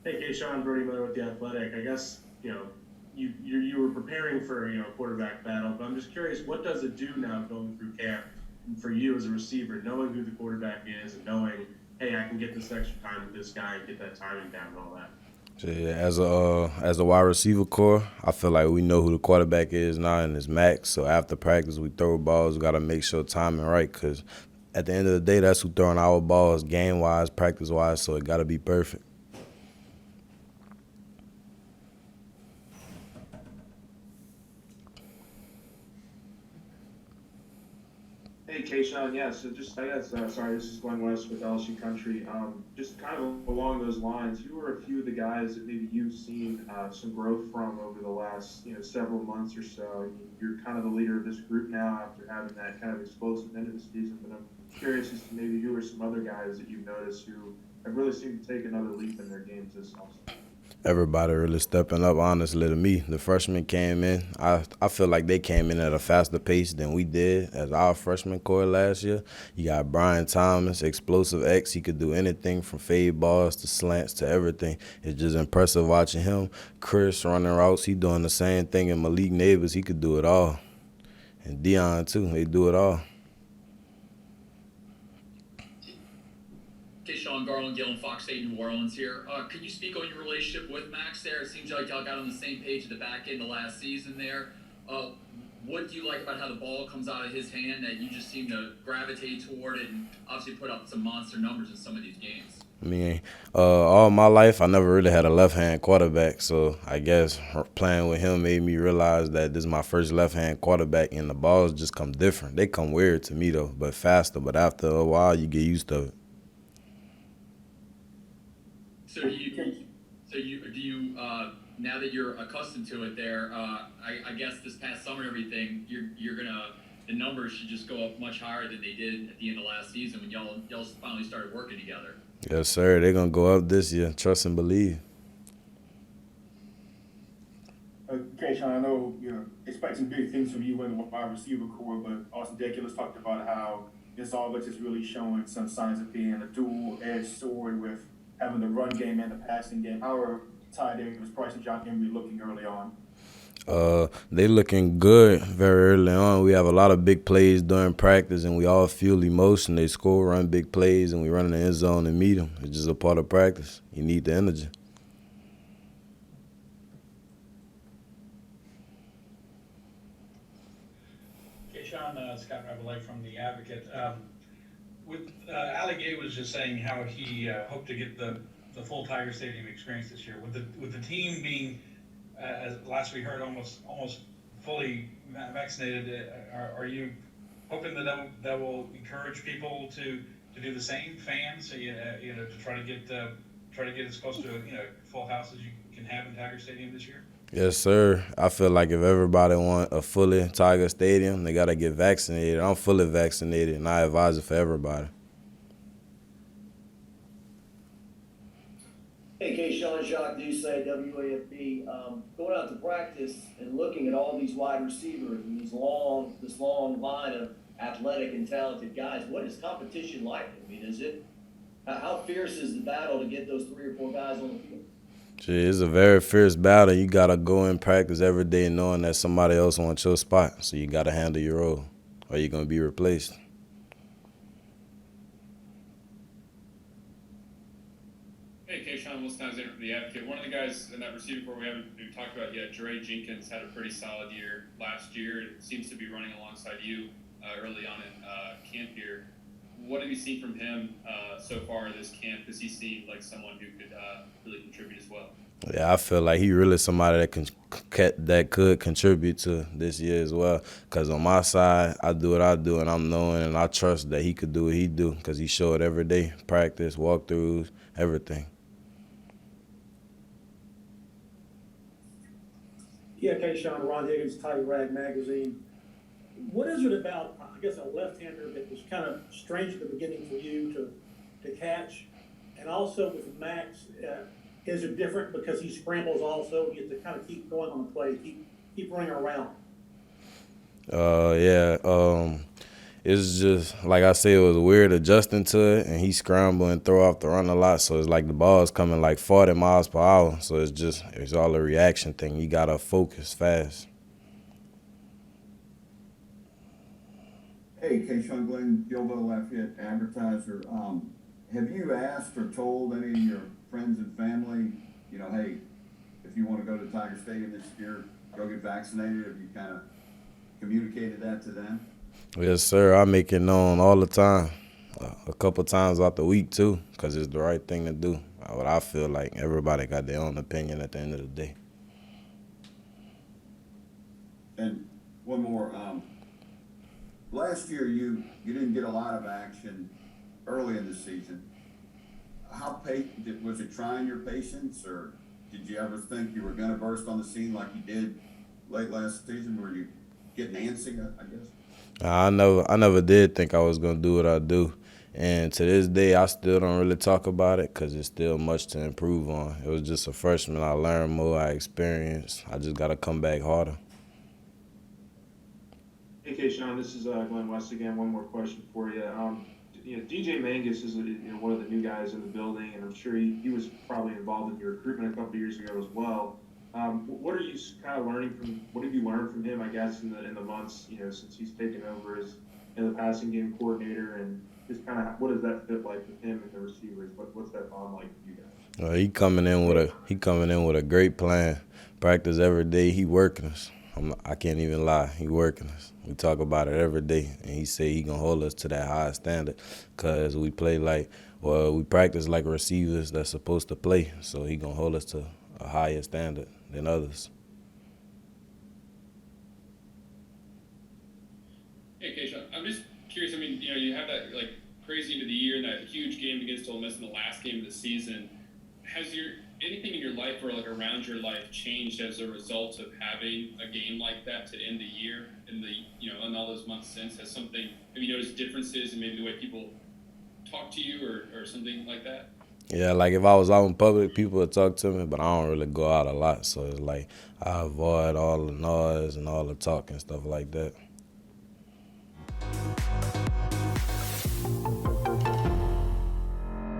Hey, Kayshon, Brody Miller with the Athletic. I guess you were preparing for a quarterback battle, but I'm just curious, what does it do now going through camp for you as a receiver, knowing who the quarterback is and knowing, hey, I can get this extra time with this guy and get that timing down and all that. Yeah, as a wide receiver core, I feel like we know who the quarterback is now and it's Max. So after practice, we throw balls. We gotta make sure timing right, cause at the end of the day, that's who throwing our balls, game wise, practice wise. So it gotta be perfect. Hey, Kayshawn, yeah, so just, I guess, sorry, this is Glenn West with LSU Country. Just kind of along those lines, who are a few of the guys that maybe you've seen some growth from over the last, several months or so? I mean, you're kind of the leader of this group now after having that kind of explosive end of the season, but I'm curious as to maybe who are some other guys that you've noticed who have really seemed to take another leap in their games this offseason. Everybody really stepping up, honestly, to me. The freshmen came in. I feel like they came in at a faster pace than we did as our freshman core last year. You got Brian Thomas, explosive X. He could do anything from fade balls to slants to everything. It's just impressive watching him. Chris running routes, he doing the same thing. And Malik Neighbors, he could do it all. And Dion, too, they do it all. Deshaun Garland, Galen Fox 8 New Orleans here. Could you speak on your relationship with Max there? It seems like y'all got on the same page at the back end of last season there. What do you like about how the ball comes out of his hand that you just seem to gravitate toward it and obviously put up some monster numbers in some of these games? I mean, all my life, I never really had a left-hand quarterback, so I guess playing with him made me realize that this is my first left-hand quarterback, and the balls just come different. They come weird to me, though, but faster. But after a while, you get used to it. So now that you're accustomed to it there, I guess this past summer and everything, the numbers should just go up much higher than they did at the end of last season when y'all finally started working together. Yes, sir. They're going to go up this year. Trust and believe. Kayshawn, I know you're expecting big things from you in the wide receiver core, but Austin Deculus talked about how this offense is really showing some signs of being a dual-edged sword with having the run game and the passing game. How are Ty Davis, Price, and John Henry looking early on? They looking good very early on. We have a lot of big plays during practice, and we all feel emotion. They score, run big plays, and we run in the end zone and meet them. It's just a part of practice. You need the energy. Kayshon, Scott Ravelay from The Advocate. Ali Gay was just saying how he hoped to get the full Tiger Stadium experience this year. With the team being, as last we heard, almost fully vaccinated, are you hoping that will encourage people to do the same, fans, to try to get as close to full house as you can have in Tiger Stadium this year? Yes, sir. I feel like if everybody want a fully Tiger Stadium, they got to get vaccinated. I'm fully vaccinated, and I advise it for everybody. Hey, Kayshon, Jacques Doucet, WAFB. Going out to practice and looking at all these wide receivers and this long line of athletic and talented guys, what is competition like? I mean, how fierce is the battle to get those 3 or 4 guys on the field? It's a very fierce battle. You got to go in practice every day knowing that somebody else wants your spot. So you got to handle your role or you're going to be replaced. Hey, Kayshon, Will Snipes from The Advocate. One of the guys in that receiver corps we haven't even talked about yet, Dre Jenkins, had a pretty solid year last year. It seems to be running alongside you early on in camp here. What have you seen from him so far this camp? Does he seem like someone who could really contribute as well? Yeah, I feel like he really somebody that could contribute to this year as well. Because on my side, I do what I do, and I'm knowing and I trust that he could do what he do because he show it every day, practice, walkthroughs, everything. Yeah, Kayshon, Ron Higgins, Tiger Rag Magazine. What is it about, I guess, a left-hander that was kind of strange at the beginning for you to catch? And also with Max, is it different because he scrambles also? You have to kind of keep going on the play, keep running around. Yeah. it's just like I said, it was weird adjusting to it, and he scramble and throw off the run a lot. So it's like the ball's coming like 40 miles per hour. So it's all a reaction thing. You gotta focus fast. Hey, Kayshon, Glenn, Gilbo, Lafayette Advertiser. Have you asked or told any of your friends and family, you know, hey, if you want to go to Tiger Stadium this year, go get vaccinated? Have you kind of communicated that to them? Yes, sir. I make it known all the time, a couple times out the week too, because it's the right thing to do. What I feel like everybody got their own opinion at the end of the day. And one more. Last year, you didn't get a lot of action early in the season. How was it trying your patience, or did you ever think you were going to burst on the scene like you did late last season? Were you getting antsy, I guess? I never did think I was gonna do what I do, and to this day, I still don't really talk about it because it's still much to improve on. It was just a freshman. I learned more. I experienced. I just gotta come back harder. Hey, Kayshon, this is Glenn West again. One more question for you. DJ Mangus is one of the new guys in the building, and I'm sure he was probably involved in your recruitment a couple of years ago as well. What are you kind of learning from? What have you learned from him? I guess in the months since he's taken over as the passing game coordinator, and just kind of what does that fit like with him and the receivers? What's that bond like with you guys? He coming in with a great plan. Practice every day. He working us. I can't even lie. He working us. We talk about it every day, and he say he gonna hold us to that high standard, cause we practice like receivers that's supposed to play. So he gonna hold us to a higher standard than others. Hey, Kayshon, I'm just curious. I mean, you have that like crazy into the year and that huge game against Ole Miss in the last game of the season. Has anything in your life or like around your life changed as a result of having a game like that to end the year in in all those months since? Have you noticed differences in maybe the way people talk to you or something like that? Yeah, like if I was out in public, people would talk to me, but I don't really go out a lot. So it's like I avoid all the noise and all the talk and stuff like that.